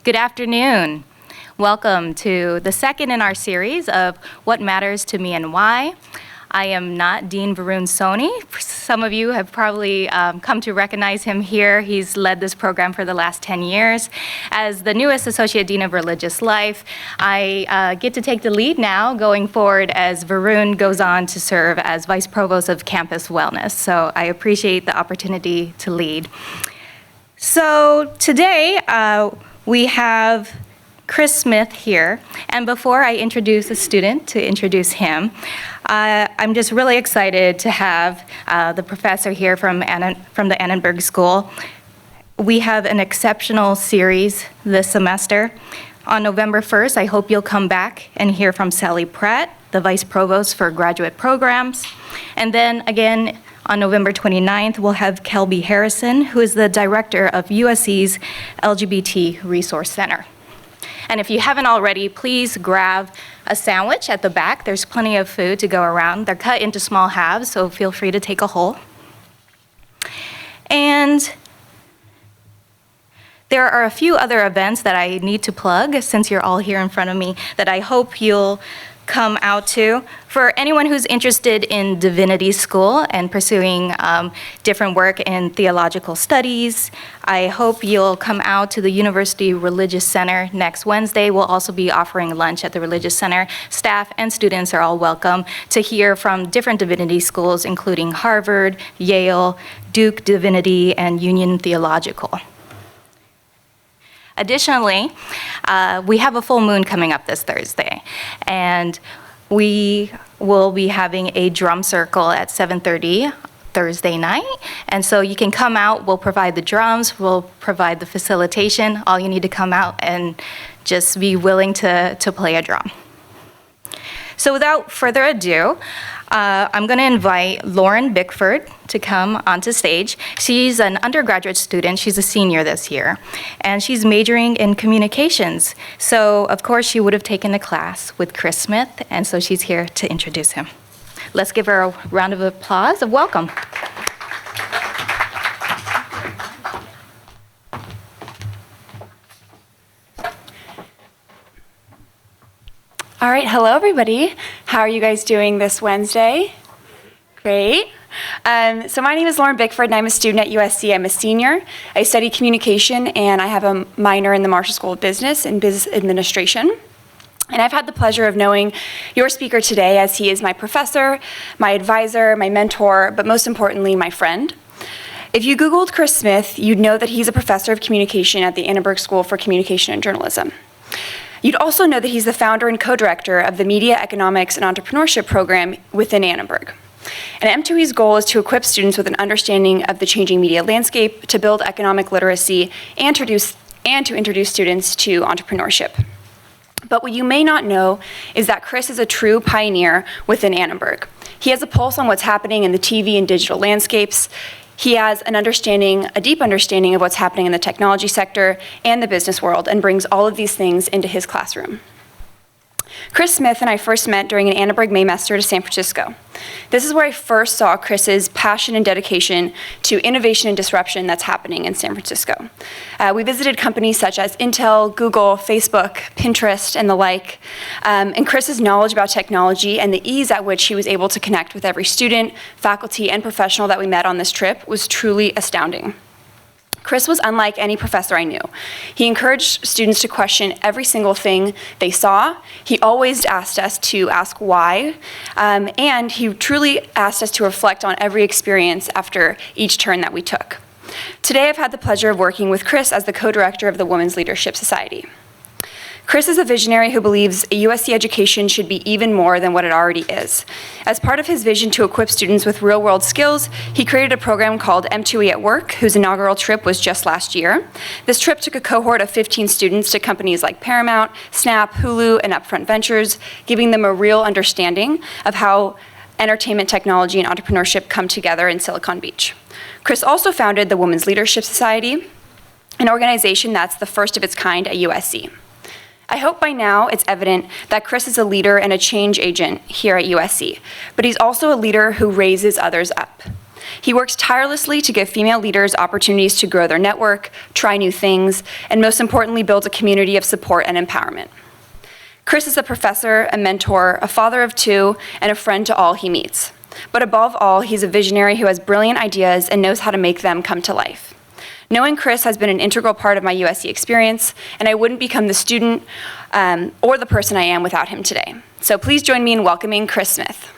Good afternoon. Welcome to the second in our series of What Matters to Me and Why. I am not Dean Varun Soni. Some of you have probably come to recognize him here. He's led this program for the last 10 years. As the newest Associate Dean of Religious Life, I get to take the lead now going forward as Varun goes on to serve as Vice Provost of Campus Wellness. So I appreciate the opportunity to lead. So today we have Chris Smith here, and before I introduce a student to introduce him, I'm just really excited to have the professor here from the Annenberg School. We have an exceptional series this semester. On November 1st, I hope you'll come back and hear from Sally Pratt, the Vice Provost for Graduate Programs. And then again, on November 29th, we'll have Kelby Harrison, who is the director of USC's LGBT Resource Center. And if you haven't already, please grab a sandwich at the back. There's plenty of food to go around. They're cut into small halves, so feel free to take a whole. And there are a few other events that I need to plug, since you're all here in front of me, that I hope you'll come out to. For anyone who's interested in divinity school and pursuing different work in theological studies, I hope you'll come out to the University Religious Center next Wednesday. We'll also be offering lunch at the Religious Center. Staff and students are all welcome to hear from different divinity schools, including Harvard, Yale, Duke Divinity, and Union Theological. Additionally, we have a full moon coming up this Thursday, and we will be having a drum circle at 7:30 Thursday night. And so you can come out, we'll provide the drums, we'll provide the facilitation. All you need to come out and just be willing to play a drum. So without further ado, I'm going to invite Lauren Bickford to come onto stage. She's an undergraduate student. She's a senior this year, and she's majoring in communications. So, of course, she would have taken a class with Chris Smith, and so she's here to introduce him. Let's give her a round of applause of welcome. All right, hello everybody. How are you guys doing this Wednesday? Great. So my name is Lauren Bickford, and I'm a student at USC. I'm a senior. I study communication, and I have a minor in the Marshall School of Business and Business Administration. And I've had the pleasure of knowing your speaker today, as he is my professor, my advisor, my mentor, but most importantly, my friend. If you Googled Chris Smith, you'd know that he's a professor of communication at the Annenberg School for Communication and Journalism. You'd also know that he's the founder and co-director of the Media Economics and Entrepreneurship program within Annenberg. And M2E's goal is to equip students with an understanding of the changing media landscape, to build economic literacy, and to introduce students to entrepreneurship. But what you may not know is that Chris is a true pioneer within Annenberg. He has a pulse on what's happening in the TV and digital landscapes. He has a deep understanding of what's happening in the technology sector and the business world, and brings all of these things into his classroom. Chris Smith and I first met during an Annenberg Maymester to San Francisco. This is where I first saw Chris's passion and dedication to innovation and disruption that's happening in San Francisco. We visited companies such as Intel, Google, Facebook, Pinterest, and the like. And Chris's knowledge about technology and the ease at which he was able to connect with every student, faculty, and professional that we met on this trip was truly astounding. Chris was unlike any professor I knew. He encouraged students to question every single thing they saw. He always asked us to ask why, and he truly asked us to reflect on every experience after each turn that we took. Today, I've had the pleasure of working with Chris as the co-director of the Women's Leadership Society. Chris is a visionary who believes a USC education should be even more than what it already is. As part of his vision to equip students with real-world skills, he created a program called M2E at Work, whose inaugural trip was just last year. This trip took a cohort of 15 students to companies like Paramount, Snap, Hulu, and Upfront Ventures, giving them a real understanding of how entertainment technology and entrepreneurship come together in Silicon Beach. Chris also founded the Women's Leadership Society, an organization that's the first of its kind at USC. I hope by now it's evident that Chris is a leader and a change agent here at USC, but he's also a leader who raises others up. He works tirelessly to give female leaders opportunities to grow their network, try new things, and most importantly, build a community of support and empowerment. Chris is a professor, a mentor, a father of two, and a friend to all he meets. But above all, he's a visionary who has brilliant ideas and knows how to make them come to life. Knowing Chris has been an integral part of my USC experience, and I wouldn't become the student or the person I am without him today. So please join me in welcoming Chris Smith.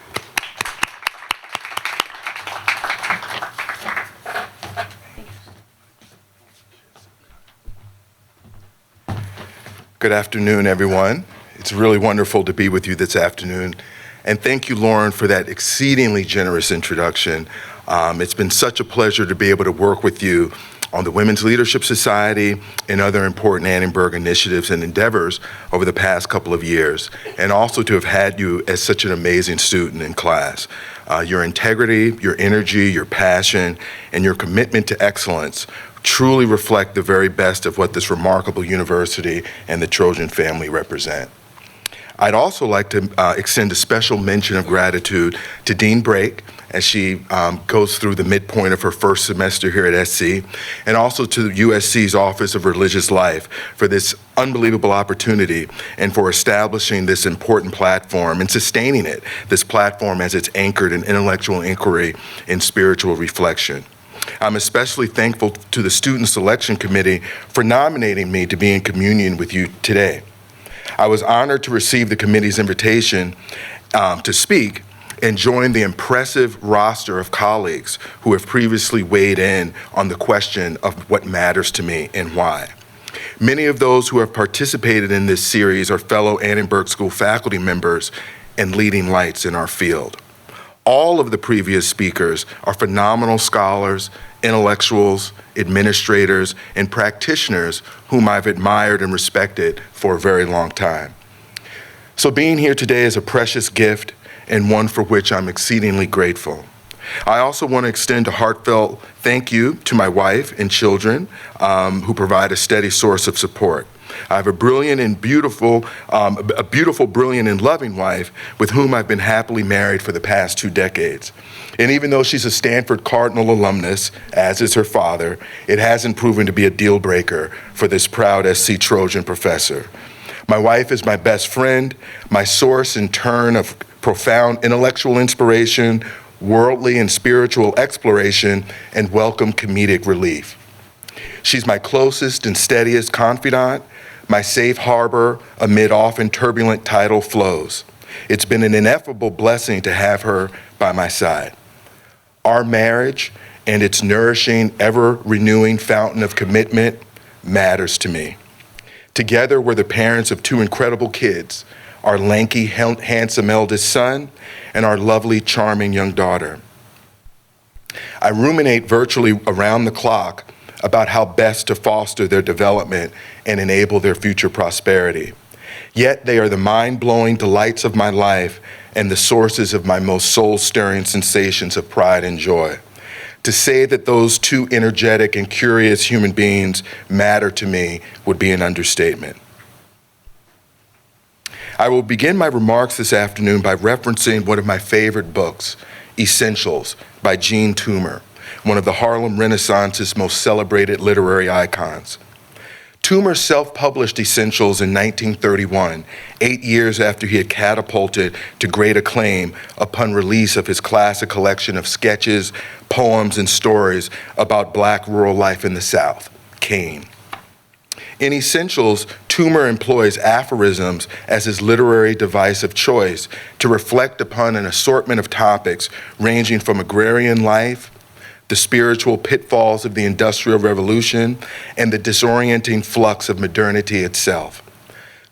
Good afternoon, everyone. It's really wonderful to be with you this afternoon. And thank you, Lauren, for that exceedingly generous introduction. It's been such a pleasure to be able to work with you on the Women's Leadership Society and other important Annenberg initiatives and endeavors over the past couple of years, and also to have had you as such an amazing student in class. Your integrity, your energy, your passion, and your commitment to excellence truly reflect the very best of what this remarkable university and the Trojan family represent. I'd also like to extend a special mention of gratitude to Dean Brake as she goes through the midpoint of her first semester here at SC, and also to USC's Office of Religious Life for this unbelievable opportunity and for establishing this important platform and sustaining it, this platform as it's anchored in intellectual inquiry and spiritual reflection. I'm especially thankful to the Student Selection Committee for nominating me to be in communion with you today. I was honored to receive the committee's invitation to speak and join the impressive roster of colleagues who have previously weighed in on the question of what matters to me and why. Many of those who have participated in this series are fellow Annenberg School faculty members and leading lights in our field. All of the previous speakers are phenomenal scholars, intellectuals, administrators, and practitioners whom I've admired and respected for a very long time. So being here today is a precious gift and one for which I'm exceedingly grateful. I also want to extend a heartfelt thank you to my wife and children who provide a steady source of support. I have a brilliant, brilliant, and loving wife with whom I've been happily married for the past 2 decades. And even though she's a Stanford Cardinal alumnus, as is her father, it hasn't proven to be a deal breaker for this proud SC Trojan professor. My wife is my best friend, my source in turn of profound intellectual inspiration, worldly and spiritual exploration, and welcome comedic relief. She's my closest and steadiest confidant, my safe harbor amid often turbulent tidal flows. It's been an ineffable blessing to have her by my side. Our marriage and its nourishing, ever-renewing fountain of commitment matters to me. Together, we're the parents of 2 incredible kids, our lanky, handsome eldest son, and our lovely, charming young daughter. I ruminate virtually around the clock about how best to foster their development and enable their future prosperity. Yet they are the mind-blowing delights of my life and the sources of my most soul-stirring sensations of pride and joy. To say that those 2 energetic and curious human beings matter to me would be an understatement. I will begin my remarks this afternoon by referencing one of my favorite books, Essentials by Jean Toomer, one of the Harlem Renaissance's most celebrated literary icons. Toomer self-published Essentials in 1931, 8 years after he had catapulted to great acclaim upon release of his classic collection of sketches, poems, and stories about Black rural life in the South, Cane. In Essentials, Toomer employs aphorisms as his literary device of choice to reflect upon an assortment of topics ranging from agrarian life, the spiritual pitfalls of the Industrial Revolution, and the disorienting flux of modernity itself.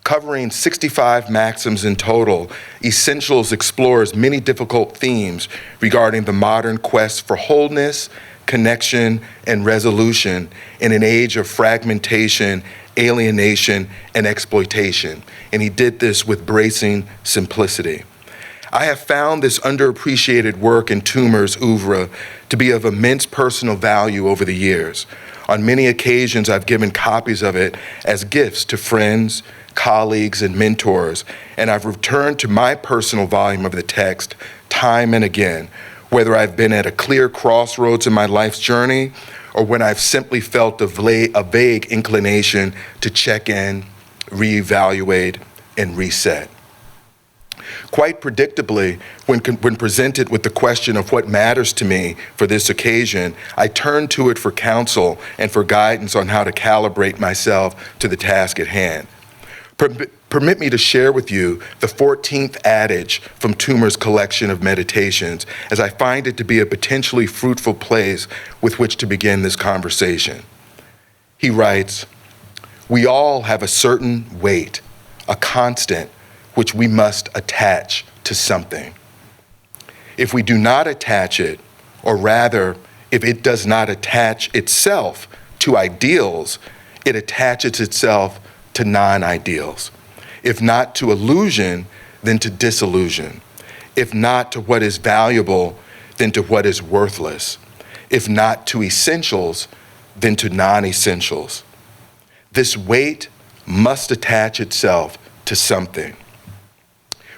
Covering 65 maxims in total, Essentials explores many difficult themes regarding the modern quest for wholeness, connection, and resolution in an age of fragmentation, alienation, and exploitation. And he did this with bracing simplicity. I have found this underappreciated work in Toomer's oeuvre to be of immense personal value over the years. On many occasions, I've given copies of it as gifts to friends, colleagues, and mentors, and I've returned to my personal volume of the text time and again, whether I've been at a clear crossroads in my life's journey or when I've simply felt a vague inclination to check in, reevaluate, and reset. Quite predictably, when presented with the question of what matters to me for this occasion, I turn to it for counsel and for guidance on how to calibrate myself to the task at hand. Permit me to share with you the 14th adage from Toomer's collection of meditations, as I find it to be a potentially fruitful place with which to begin this conversation. He writes, "We all have a certain weight, a constant, which we must attach to something. If we do not attach it, or rather, if it does not attach itself to ideals, it attaches itself to non-ideals. If not to illusion, then to disillusion. If not to what is valuable, then to what is worthless. If not to essentials, then to non-essentials. This weight must attach itself to something."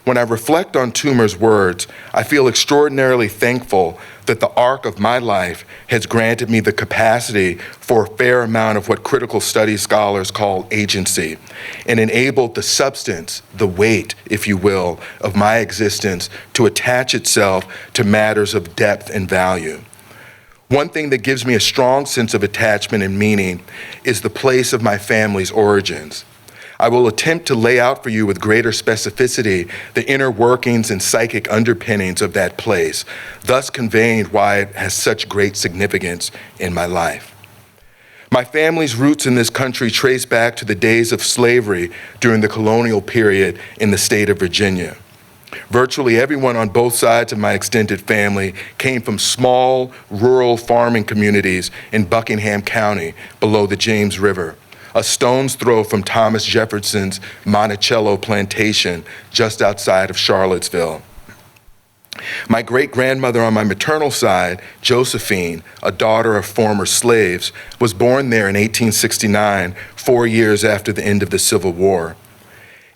When I reflect on Toomer's words, I feel extraordinarily thankful that the arc of my life has granted me the capacity for a fair amount of what critical studies scholars call agency, and enabled the substance, the weight, if you will, of my existence to attach itself to matters of depth and value. One thing that gives me a strong sense of attachment and meaning is the place of my family's origins. I will attempt to lay out for you with greater specificity the inner workings and psychic underpinnings of that place, thus conveying why it has such great significance in my life. My family's roots in this country trace back to the days of slavery during the colonial period in the state of Virginia. Virtually everyone on both sides of my extended family came from small, rural farming communities in Buckingham County below the James River, a stone's throw from Thomas Jefferson's Monticello plantation just outside of Charlottesville. My great-grandmother on my maternal side, Josephine, a daughter of former slaves, was born there in 1869, 4 years after the end of the Civil War.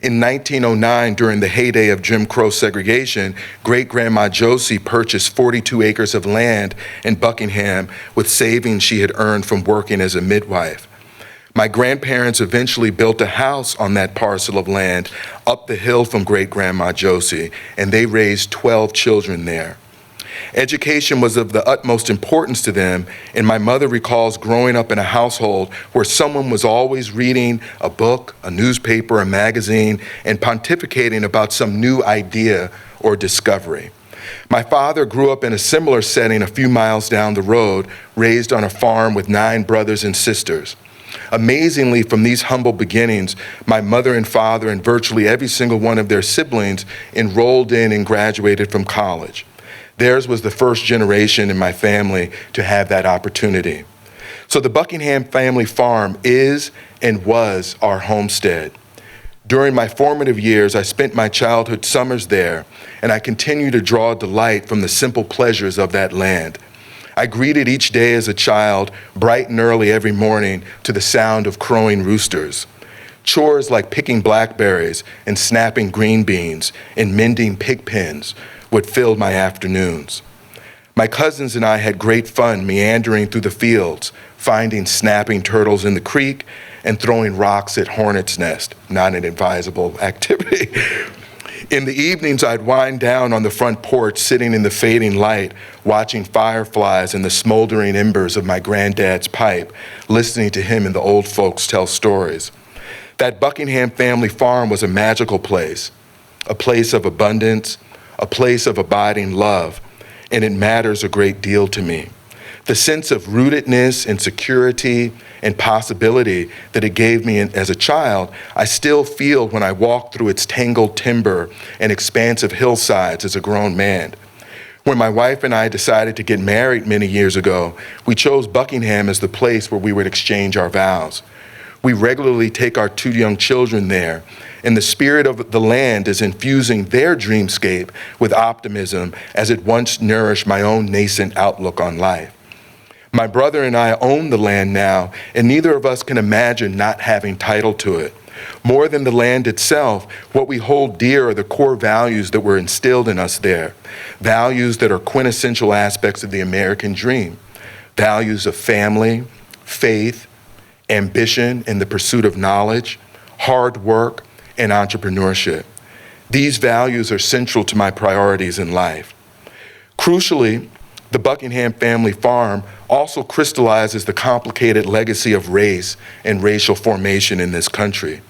In 1909, during the heyday of Jim Crow segregation, great-grandma Josie purchased 42 acres of land in Buckingham with savings she had earned from working as a midwife. My grandparents eventually built a house on that parcel of land up the hill from great-grandma Josie, and they raised 12 children there. Education was of the utmost importance to them, and my mother recalls growing up in a household where someone was always reading a book, a newspaper, a magazine, and pontificating about some new idea or discovery. My father grew up in a similar setting a few miles down the road, raised on a farm with 9 brothers and sisters. Amazingly, from these humble beginnings, my mother and father and virtually every single one of their siblings enrolled in and graduated from college. Theirs was the first generation in my family to have that opportunity. So the Buckingham family farm is and was our homestead. During my formative years, I spent my childhood summers there, and I continue to draw delight from the simple pleasures of that land. I greeted each day as a child, bright and early every morning, to the sound of crowing roosters. Chores like picking blackberries and snapping green beans and mending pig pens would fill my afternoons. My cousins and I had great fun meandering through the fields, finding snapping turtles in the creek and throwing rocks at hornets' nest, not an advisable activity. In the evenings, I'd wind down on the front porch, sitting in the fading light, watching fireflies and the smoldering embers of my granddad's pipe, listening to him and the old folks tell stories. That Buckingham family farm was a magical place, a place of abundance, a place of abiding love, and it matters a great deal to me. The sense of rootedness and security and possibility that it gave me as a child, I still feel when I walk through its tangled timber and expansive hillsides as a grown man. When my wife and I decided to get married many years ago, we chose Buckingham as the place where we would exchange our vows. We regularly take our 2 young children there, and the spirit of the land is infusing their dreamscape with optimism as it once nourished my own nascent outlook on life. My brother and I own the land now, and neither of us can imagine not having title to it. More than the land itself, what we hold dear are the core values that were instilled in us there. values that are quintessential aspects of the American dream, values of family, faith, ambition in the pursuit of knowledge, hard work, and entrepreneurship. These values are central to my priorities in life. Crucially, the Buckingham family farm also crystallizes the complicated legacy of race and racial formation in this country.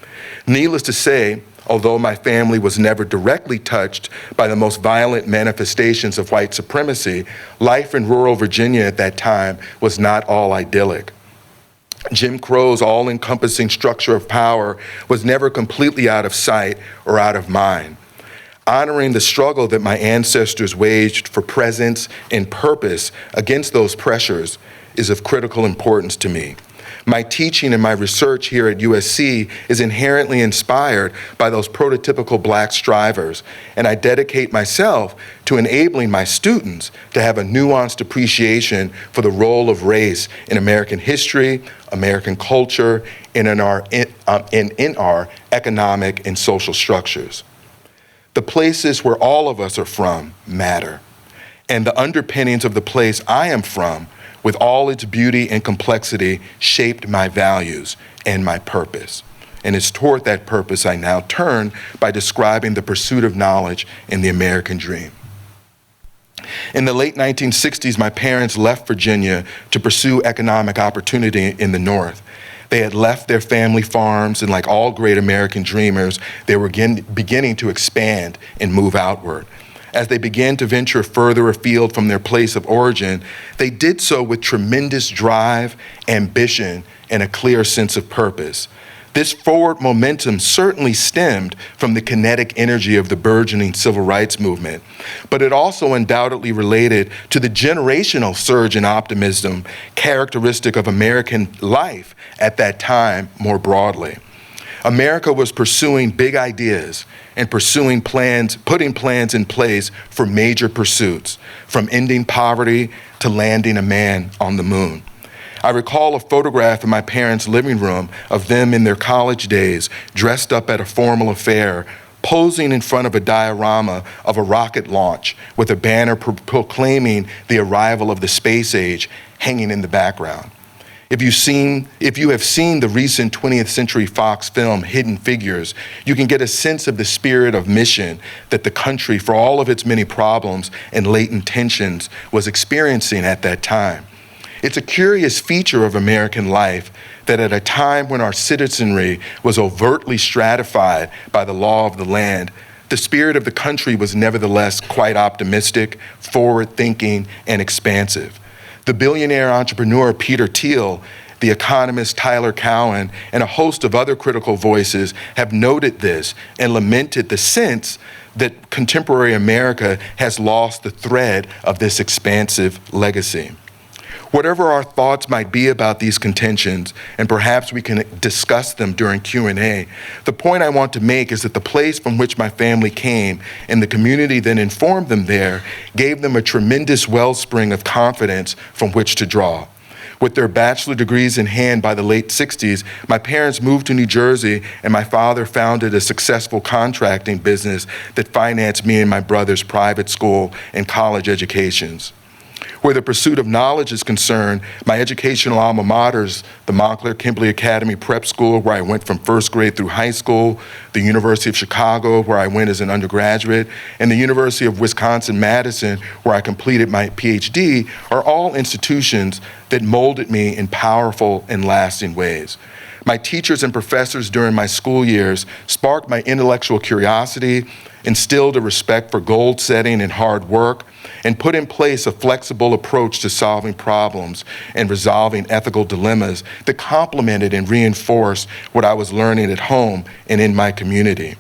Needless to say, although my family was never directly touched by the most violent manifestations of white supremacy, life in rural Virginia at that time was not all idyllic. Jim Crow's all-encompassing structure of power was never completely out of sight or out of mind. Honoring the struggle that my ancestors waged for presence and purpose against those pressures is of critical importance to me. My teaching and my research here at USC is inherently inspired by those prototypical Black strivers, and I dedicate myself to enabling my students to have a nuanced appreciation for the role of race in American history, American culture, and in our economic and social structures. The places where all of us are from matter, and the underpinnings of the place I am from, with all its beauty and complexity, shaped my values and my purpose. And it's toward that purpose I now turn by describing the pursuit of knowledge in the American dream. In the late 1960s, my parents left Virginia to pursue economic opportunity in the North. They had left their family farms, and like all great American dreamers, they were beginning to expand and move outward. As they began to venture further afield from their place of origin, they did so with tremendous drive, ambition, and a clear sense of purpose. This forward momentum certainly stemmed from the kinetic energy of the burgeoning civil rights movement, but it also undoubtedly related to the generational surge in optimism characteristic of American life at that time more broadly. America was pursuing big ideas and putting plans in place for major pursuits, from ending poverty to landing a man on the moon. I recall a photograph in my parents' living room of them in their college days, dressed up at a formal affair, posing in front of a diorama of a rocket launch with a banner proclaiming the arrival of the space age hanging in the background. If you have seen the recent 20th Century Fox film, Hidden Figures, you can get a sense of the spirit of mission that the country, for all of its many problems and latent tensions, was experiencing at that time. It's a curious feature of American life that at a time when our citizenry was overtly stratified by the law of the land, the spirit of the country was nevertheless quite optimistic, forward-thinking, and expansive. The billionaire entrepreneur Peter Thiel, the economist Tyler Cowen, and a host of other critical voices have noted this and lamented the sense that contemporary America has lost the thread of this expansive legacy. Whatever our thoughts might be about these contentions, and perhaps we can discuss them during Q&A, the point I want to make is that the place from which my family came and the community that informed them there gave them a tremendous wellspring of confidence from which to draw. With their bachelor degrees in hand by the late 60s, my parents moved to New Jersey, and my father founded a successful contracting business that financed me and my brother's private school and college educations. Where the pursuit of knowledge is concerned, my educational alma maters, the Montclair Kimberly Academy Prep School, where I went from first grade through high school, the University of Chicago, where I went as an undergraduate, and the University of Wisconsin-Madison, where I completed my PhD, are all institutions that molded me in powerful and lasting ways. My teachers and professors during my school years sparked my intellectual curiosity, instilled a respect for goal setting and hard work, and put in place a flexible approach to solving problems and resolving ethical dilemmas that complemented and reinforced what I was learning at home and in my community.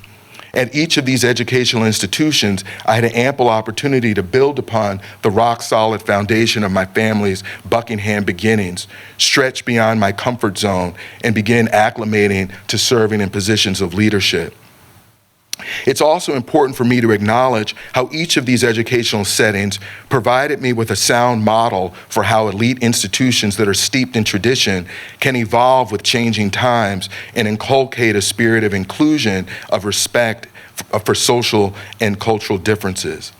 At each of these educational institutions, I had an ample opportunity to build upon the rock-solid foundation of my family's Buckingham beginnings, stretch beyond my comfort zone, and begin acclimating to serving in positions of leadership. It's also important for me to acknowledge how each of these educational settings provided me with a sound model for how elite institutions that are steeped in tradition can evolve with changing times and inculcate a spirit of inclusion, of respect for social and cultural differences.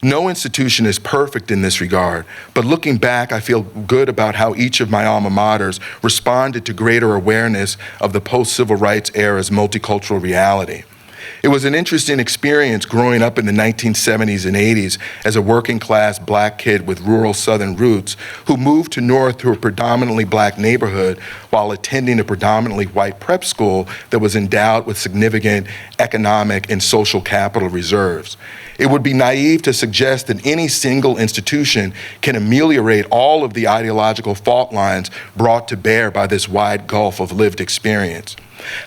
No institution is perfect in this regard, but looking back, I feel good about how each of my alma maters responded to greater awareness of the post-civil rights era's multicultural reality. It was an interesting experience growing up in the 1970s and 80s as a working-class black kid with rural Southern roots who moved to North to a predominantly black neighborhood while attending a predominantly white prep school that was endowed with significant economic and social capital reserves. It would be naive to suggest that any single institution can ameliorate all of the ideological fault lines brought to bear by this wide gulf of lived experience.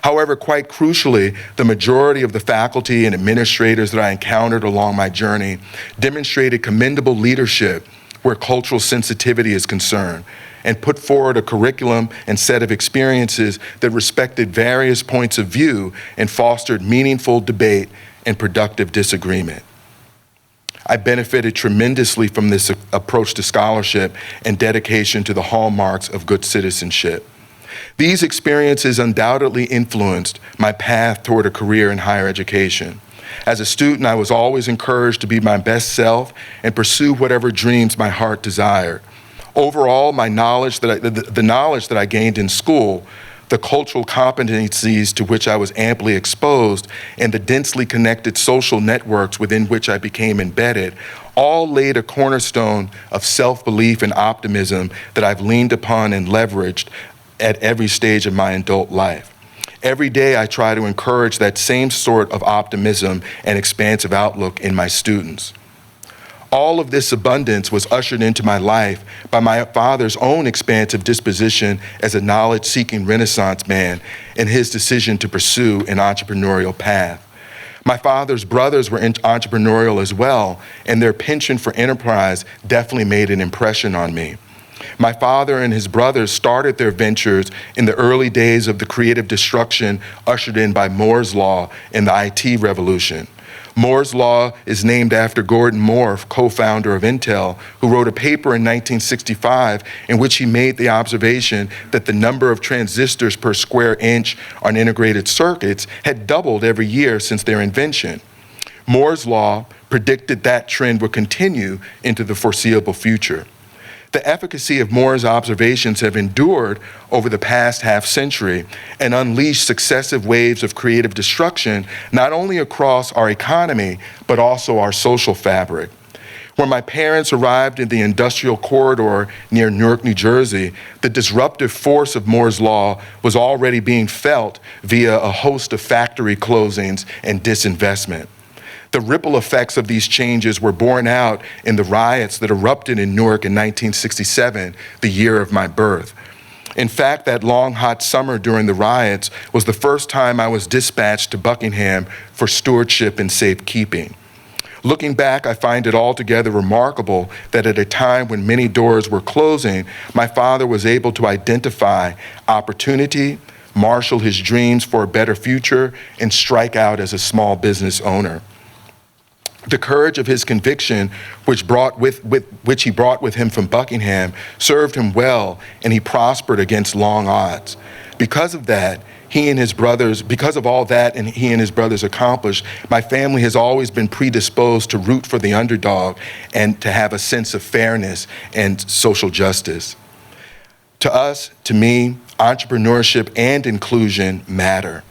However, quite crucially, the majority of the faculty and administrators that I encountered along my journey demonstrated commendable leadership where cultural sensitivity is concerned, and put forward a curriculum and set of experiences that respected various points of view and fostered meaningful debate and productive disagreement. I benefited tremendously from this approach to scholarship and dedication to the hallmarks of good citizenship. These experiences undoubtedly influenced my path toward a career in higher education. As a student, I was always encouraged to be my best self and pursue whatever dreams my heart desired. Overall, the knowledge that I gained in school, the cultural competencies to which I was amply exposed, and the densely connected social networks within which I became embedded, all laid a cornerstone of self-belief and optimism that I've leaned upon and leveraged at every stage of my adult life. Every day I try to encourage that same sort of optimism and expansive outlook in my students. All of this abundance was ushered into my life by my father's own expansive disposition as a knowledge-seeking Renaissance man and his decision to pursue an entrepreneurial path. My father's brothers were entrepreneurial as well, and their penchant for enterprise definitely made an impression on me. My father and his brothers started their ventures in the early days of the creative destruction ushered in by Moore's Law and the IT revolution. Moore's Law is named after Gordon Moore, co-founder of Intel, who wrote a paper in 1965 in which he made the observation that the number of transistors per square inch on integrated circuits had doubled every year since their invention. Moore's Law predicted that trend would continue into the foreseeable future. The efficacy of Moore's observations have endured over the past half century and unleashed successive waves of creative destruction, not only across our economy, but also our social fabric. When my parents arrived in the industrial corridor near Newark, New Jersey, the disruptive force of Moore's Law was already being felt via a host of factory closings and disinvestment. The ripple effects of these changes were borne out in the riots that erupted in Newark in 1967, the year of my birth. In fact, that long, hot summer during the riots was the first time I was dispatched to Buckingham for stewardship and safekeeping. Looking back, I find it altogether remarkable that at a time when many doors were closing, my father was able to identify opportunity, marshal his dreams for a better future, and strike out as a small business owner. The courage of his conviction, which he brought with him from Buckingham, served him well, and he prospered against long odds. Because of all that he and his brothers accomplished, my family has always been predisposed to root for the underdog and to have a sense of fairness and social justice. To us, to me, entrepreneurship and inclusion matter.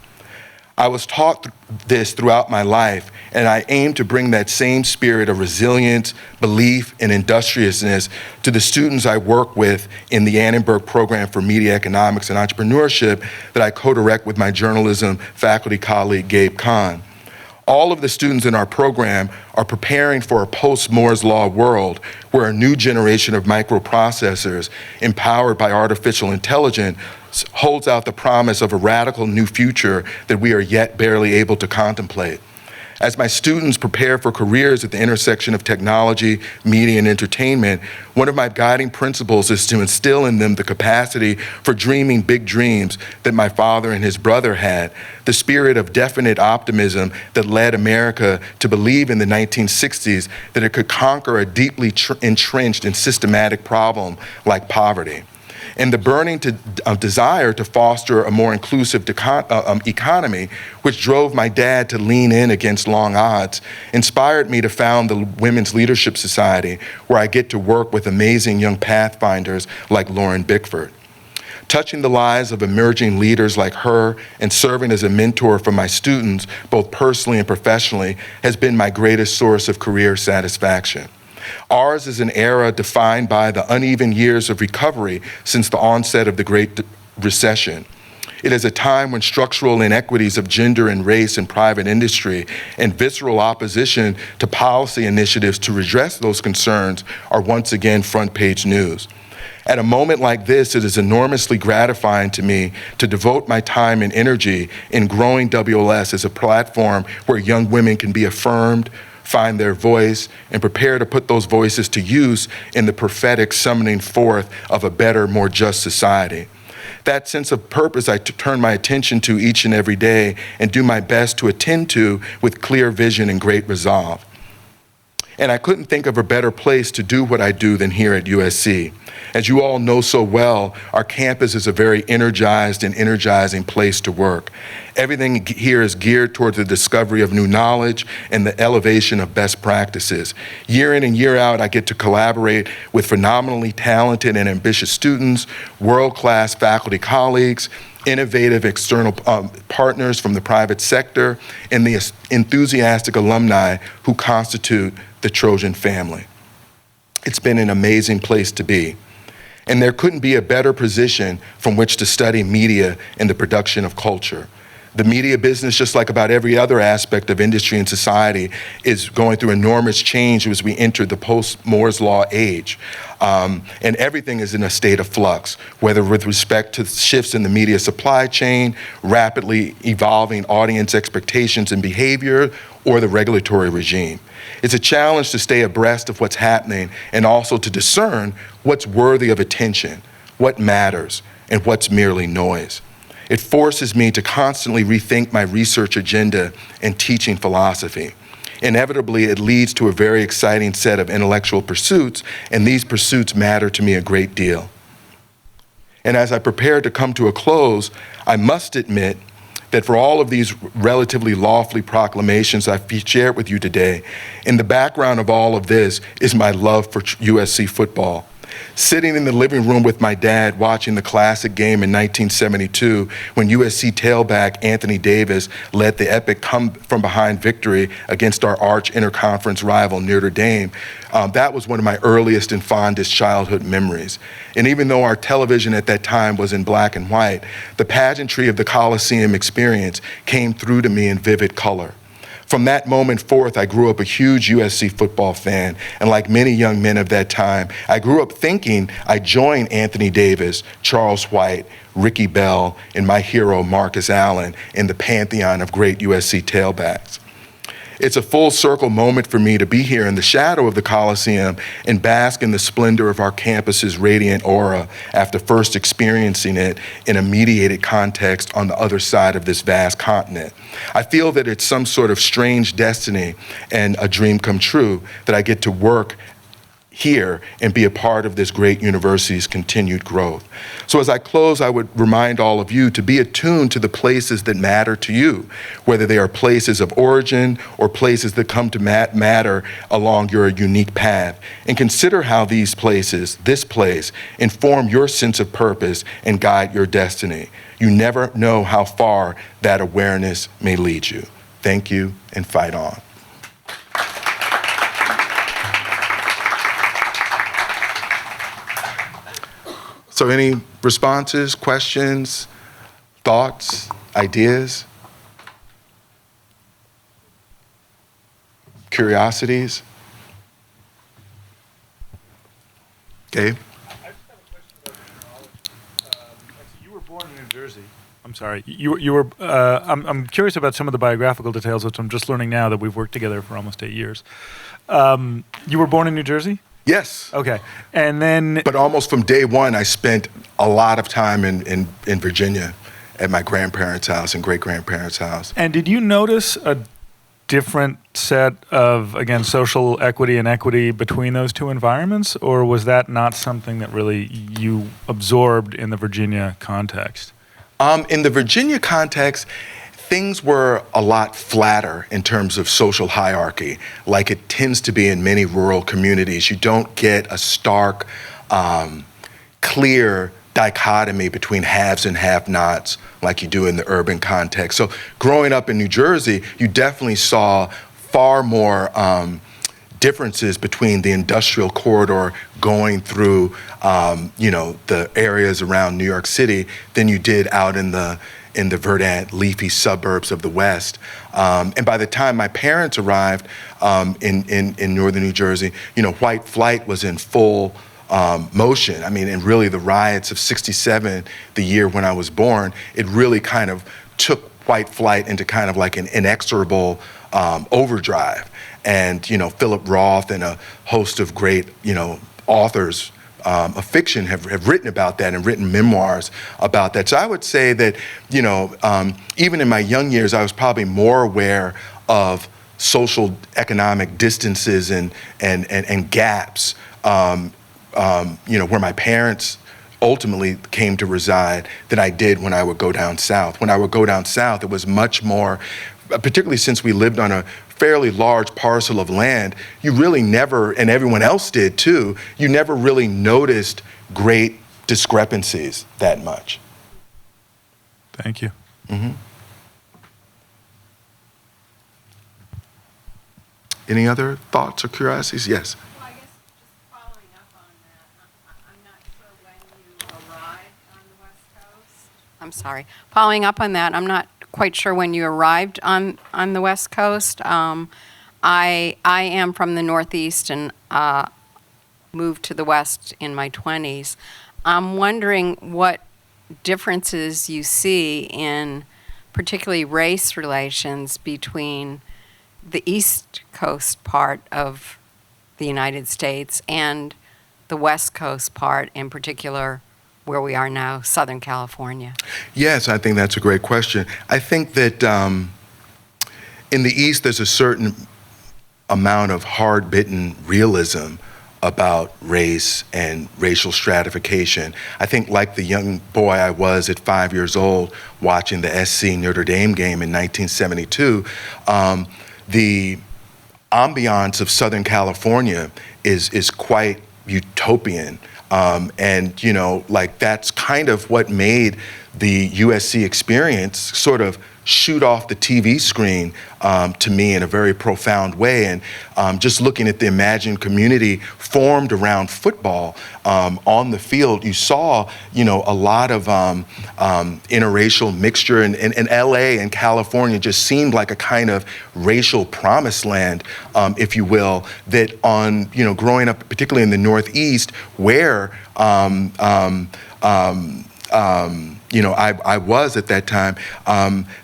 I was taught this throughout my life, and I aim to bring that same spirit of resilience, belief, and industriousness to the students I work with in the Annenberg Program for Media Economics and Entrepreneurship that I co-direct with my journalism faculty colleague, Gabe Kahn. All of the students in our program are preparing for a post-Moore's Law world where a new generation of microprocessors, empowered by artificial intelligence, holds out the promise of a radical new future that we are yet barely able to contemplate. As my students prepare for careers at the intersection of technology, media, and entertainment, one of my guiding principles is to instill in them the capacity for dreaming big dreams that my father and his brother had, the spirit of definite optimism that led America to believe in the 1960s that it could conquer a deeply entrenched and systematic problem like poverty. and the burning desire to foster a more inclusive economy, which drove my dad to lean in against long odds, inspired me to found the Women's Leadership Society, where I get to work with amazing young pathfinders like Lauren Bickford. Touching the lives of emerging leaders like her and serving as a mentor for my students, both personally and professionally, has been my greatest source of career satisfaction. Ours is an era defined by the uneven years of recovery since the onset of the Great Recession. It is a time when structural inequities of gender and race in private industry and visceral opposition to policy initiatives to redress those concerns are once again front-page news. At a moment like this, it is enormously gratifying to me to devote my time and energy in growing WLS as a platform where young women can be affirmed, find their voice, and prepare to put those voices to use in the prophetic summoning forth of a better, more just society. That sense of purpose I turn my attention to each and every day and do my best to attend to with clear vision and great resolve. And I couldn't think of a better place to do what I do than here at USC. As you all know so well, our campus is a very energized and energizing place to work. Everything here is geared towards the discovery of new knowledge and the elevation of best practices. Year in and year out, I get to collaborate with phenomenally talented and ambitious students, world-class faculty colleagues, innovative external partners from the private sector, and the enthusiastic alumni who constitute the Trojan family. It's been an amazing place to be. And there couldn't be a better position from which to study media and the production of culture. The media business, just like about every other aspect of industry and society, is going through enormous change as we enter the post-Moore's Law age. And everything is in a state of flux, whether with respect to shifts in the media supply chain, rapidly evolving audience expectations and behavior, or the regulatory regime. It's a challenge to stay abreast of what's happening and also to discern what's worthy of attention, what matters, and what's merely noise. It forces me to constantly rethink my research agenda and teaching philosophy. Inevitably, it leads to a very exciting set of intellectual pursuits, and these pursuits matter to me a great deal. And as I prepare to come to a close, I must admit that for all of these relatively lofty proclamations I've shared with you today, in the background of all of this is my love for USC football. Sitting in the living room with my dad watching the classic game in 1972 when USC tailback Anthony Davis led the epic come-from-behind victory against our arch interconference rival Notre Dame, that was one of my earliest and fondest childhood memories. And even though our television at that time was in black and white, the pageantry of the Coliseum experience came through to me in vivid color. From that moment forth, I grew up a huge USC football fan, and like many young men of that time, I grew up thinking I'd join Anthony Davis, Charles White, Ricky Bell, and my hero Marcus Allen in the pantheon of great USC tailbacks. It's a full circle moment for me to be here in the shadow of the Coliseum and bask in the splendor of our campus's radiant aura after first experiencing it in a mediated context on the other side of this vast continent. I feel that it's some sort of strange destiny and a dream come true that I get to work here and be a part of this great university's continued growth. So as I close, I would remind all of you to be attuned to the places that matter to you, whether they are places of origin or places that come to matter along your unique path, and consider how these places, this place, inform your sense of purpose and guide your destiny. You never know how far that awareness may lead you. Thank you, and fight on. So any responses, questions, thoughts, ideas, curiosities? Gabe? I just have a question about you were born in New Jersey. I'm sorry. You were. I'm curious about some of the biographical details, which I'm just learning now that we've worked together for almost 8 years. You were born in New Jersey? Yes. Okay. And then... But almost from day one, I spent a lot of time in Virginia at my grandparents' house and great-grandparents' house. And did you notice a different set of, again, social equity and equity between those two environments, or was that not something that really you absorbed in the Virginia context? In the Virginia context, things were a lot flatter in terms of social hierarchy, like it tends to be in many rural communities. You don't get a stark, clear dichotomy between haves and have-nots like you do in the urban context. So growing up in New Jersey, you definitely saw far more differences between the industrial corridor going through, the areas around New York City than you did out in the verdant, leafy suburbs of the West. And by the time my parents arrived in northern New Jersey, white flight was in full motion. I mean, and really the riots of '67, the year when I was born, it really kind of took white flight into kind of like an inexorable overdrive. And, Philip Roth and a host of great, authors of fiction have written about that and written memoirs about that. So I would say that, even in my young years, I was probably more aware of social economic distances and gaps, where my parents ultimately came to reside than I did when I would go down south. When I would go down south, it was much more, particularly since we lived on a fairly large parcel of land, you really never, and everyone else did too, you never really noticed great discrepancies that much. Thank you. Mm-hmm. Any other thoughts or curiosities? Yes. Well, I guess just following up on that, I'm not sure when you arrived on the West Coast. I'm sorry. Following up on that, I'm not quite sure when you arrived on the West Coast. I am from the Northeast and moved to the West in my 20s. I'm wondering what differences you see in particularly race relations between the East Coast part of the United States and the West Coast part, in particular where we are now, Southern California. Yes, I think that's a great question. I think that in the East, there's a certain amount of hard-bitten realism about race and racial stratification. I think like the young boy I was at 5 years old watching the SC Notre Dame game in 1972, the ambiance of Southern California is quite utopian. And, that's kind of what made the USC experience sort of shoot off the TV screen to me in a very profound way. And just looking at the imagined community formed around football on the field, you saw, a lot of interracial mixture. And LA and California just seemed like a kind of racial promised land, if you will, that on, growing up, particularly in the Northeast, where I was at that time,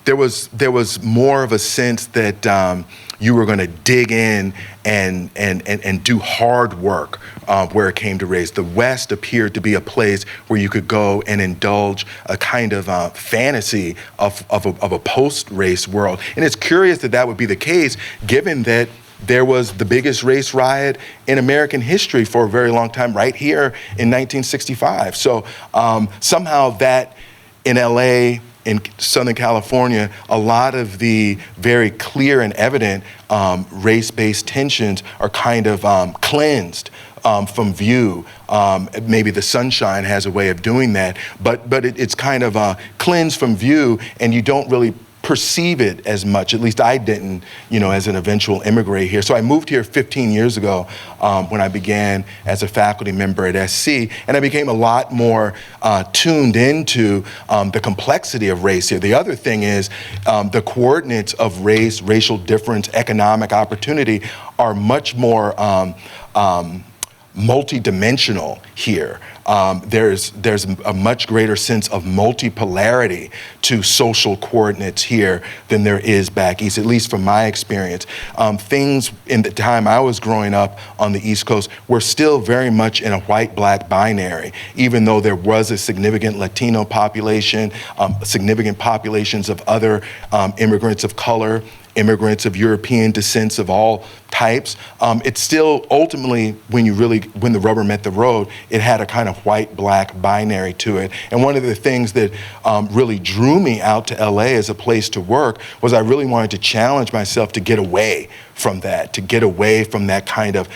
there was more of a sense that you were going to dig in and do hard work where it came to race. The West appeared to be a place where you could go and indulge a kind of fantasy of a post-race world. And it's curious that would be the case, given that there was the biggest race riot in American history for a very long time right here in 1965. So somehow that in LA, in Southern California, a lot of the very clear and evident race-based tensions are kind of cleansed from view. Maybe the sunshine has a way of doing that, but it's kind of cleansed from view, and you don't really perceive it as much. At least I didn't, as an eventual immigrant here. So I moved here 15 years ago when I began as a faculty member at SC, and I became a lot more tuned into the complexity of race here. The other thing is the coordinates of race, racial difference, economic opportunity are much more multidimensional here. There's a much greater sense of multipolarity to social coordinates here than there is back east, at least from my experience. Things in the time I was growing up on the East Coast were still very much in a white-black binary, even though there was a significant Latino population, significant populations of other immigrants of color immigrants of European descents of all types. It's still ultimately, when the rubber met the road, it had a kind of white-black binary to it. And one of the things that really drew me out to LA as a place to work was I really wanted to challenge myself to get away from that, kind of,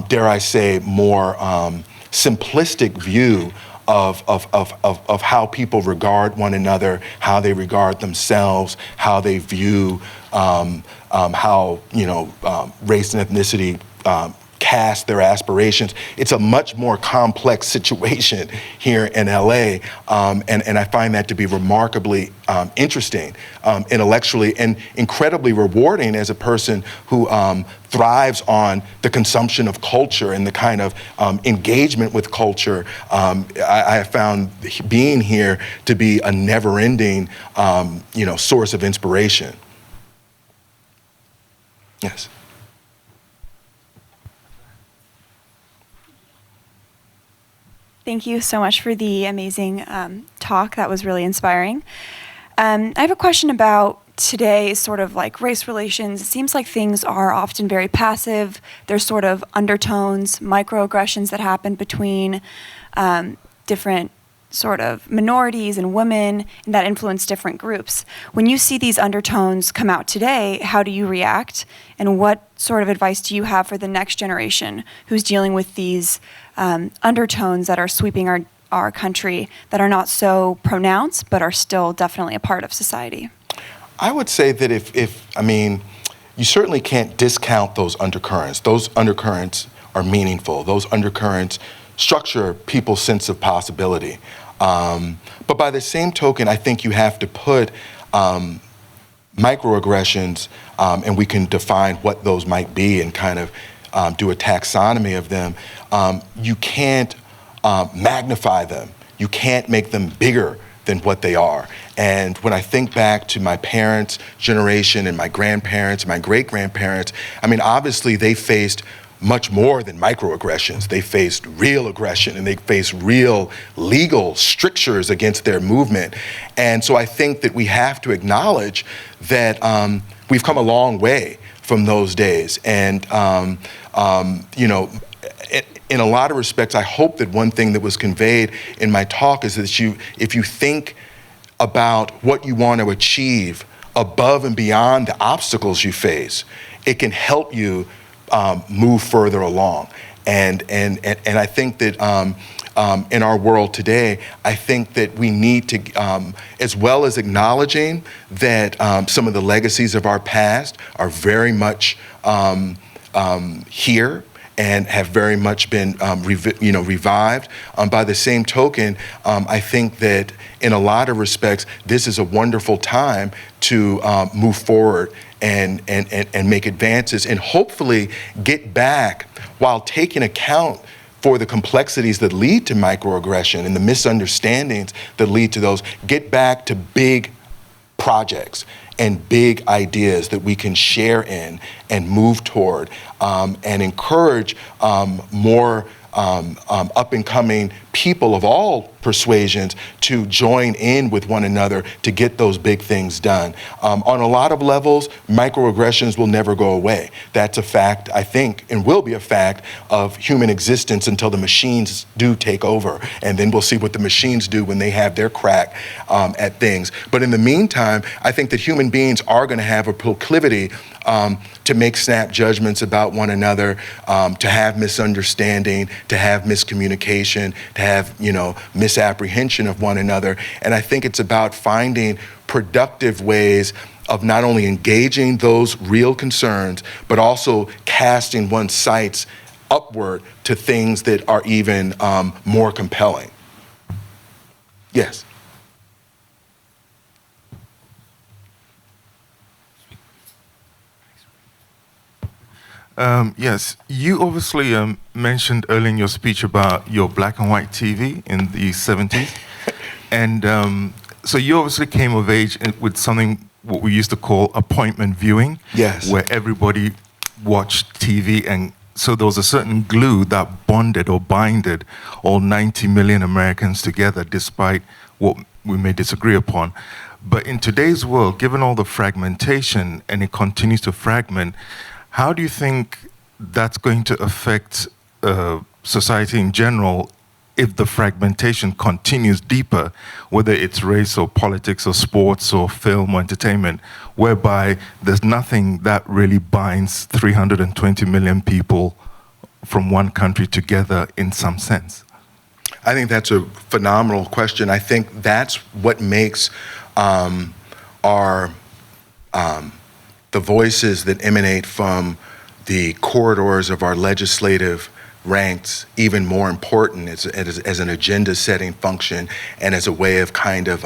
dare I say, more simplistic view of how people regard one another, how they regard themselves, how they view how race and ethnicity cast their aspirations. It's a much more complex situation here in LA, and I find that to be remarkably interesting intellectually and incredibly rewarding as a person who thrives on the consumption of culture and the kind of engagement with culture. I have found being here to be a never-ending source of inspiration. Yes. Thank you so much for the amazing talk. That was really inspiring. I have a question about today's sort of like race relations. It seems like things are often very passive. There's sort of undertones, microaggressions that happen between different sort of minorities and women, and that influence different groups. When you see these undertones come out today, how do you react? And what sort of advice do you have for the next generation who's dealing with these undertones that are sweeping our country that are not so pronounced, but are still definitely a part of society? I would say that you certainly can't discount those undercurrents. Those undercurrents are meaningful. Those undercurrents structure people's sense of possibility. But by the same token, I think you have to put microaggressions, and we can define what those might be and kind of do a taxonomy of them. You can't magnify them. You can't make them bigger than what they are. And when I think back to my parents' generation and my grandparents, my great-grandparents, obviously they faced much more than microaggressions. They faced real aggression and they faced real legal strictures against their movement. And so I think that we have to acknowledge that we've come a long way from those days. And, in a lot of respects, I hope that one thing that was conveyed in my talk is that if you think about what you want to achieve above and beyond the obstacles you face, it can help you move further along. And I think that in our world today, I think that we need to, as well as acknowledging that some of the legacies of our past are very much here and have very much been revived. By the same token, I think that in a lot of respects, this is a wonderful time to move forward and make advances and hopefully get back, while taking account for the complexities that lead to microaggression and the misunderstandings that lead to those, get back to big projects and big ideas that we can share in and move toward, and encourage more up-and-coming people of all persuasions to join in with one another to get those big things done. On a lot of levels, microaggressions will never go away. That's a fact, I think, and will be a fact of human existence until the machines do take over. And then we'll see what the machines do when they have their crack at things. But in the meantime, I think that human beings are going to have a proclivity to make snap judgments about one another, to have misunderstanding, to have miscommunication, to have, misapprehension of one another. And I think it's about finding productive ways of not only engaging those real concerns, but also casting one's sights upward to things that are even more compelling. Yes. Yes, you obviously mentioned earlier in your speech about your black and white TV in the 70s. And so you obviously came of age with something what we used to call appointment viewing. Yes. Where everybody watched TV and so there was a certain glue that bonded or binded all 90 million Americans together, despite what we may disagree upon. But in today's world, given all the fragmentation, and it continues to fragment, how do you think that's going to affect society in general if the fragmentation continues deeper, whether it's race or politics or sports or film or entertainment, whereby there's nothing that really binds 320 million people from one country together in some sense? I think that's a phenomenal question. I think that's what makes the voices that emanate from the corridors of our legislative ranks even more important as an agenda-setting function and as a way of kind of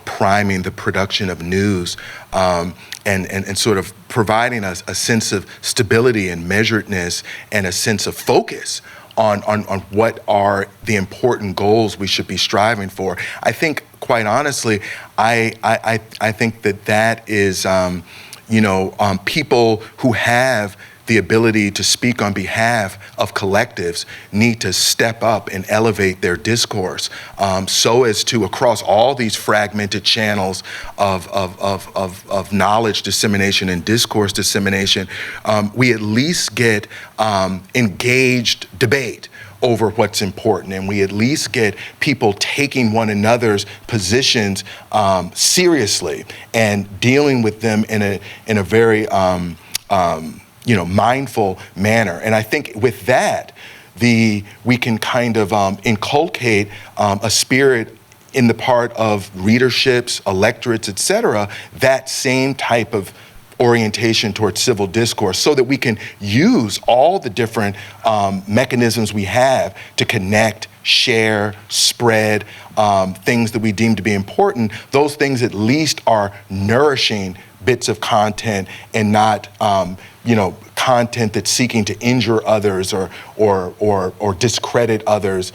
priming the production of news and sort of providing us a sense of stability and measuredness and a sense of focus on what are the important goals we should be striving for. I think, quite honestly, I think that is people who have the ability to speak on behalf of collectives need to step up and elevate their discourse so as to, across all these fragmented channels of knowledge dissemination and discourse dissemination, we at least get engaged debate over what's important, and we at least get people taking one another's positions seriously and dealing with them in a very mindful manner. And I think with that, we can kind of inculcate a spirit in the part of readerships, electorates, et cetera, that same type of orientation towards civil discourse so that we can use all the different mechanisms we have to connect, share, spread things that we deem to be important. Those things at least are nourishing bits of content and not content that's seeking to injure others or discredit others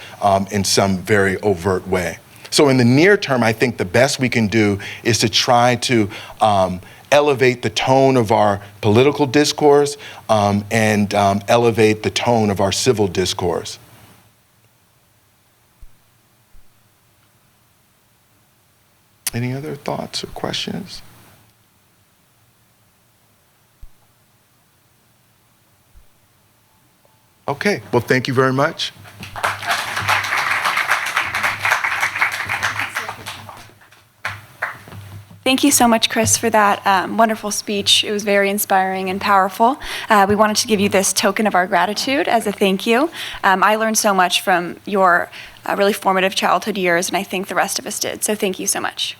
in some very overt way. So in the near term, I think the best we can do is to try to elevate the tone of our political discourse and elevate the tone of our civil discourse. Any other thoughts or questions? Okay, well, thank you very much. Thank you so much, Chris, for that wonderful speech. It was very inspiring and powerful. We wanted to give you this token of our gratitude as a thank you. I learned so much from your really formative childhood years, and I think the rest of us did. So thank you so much.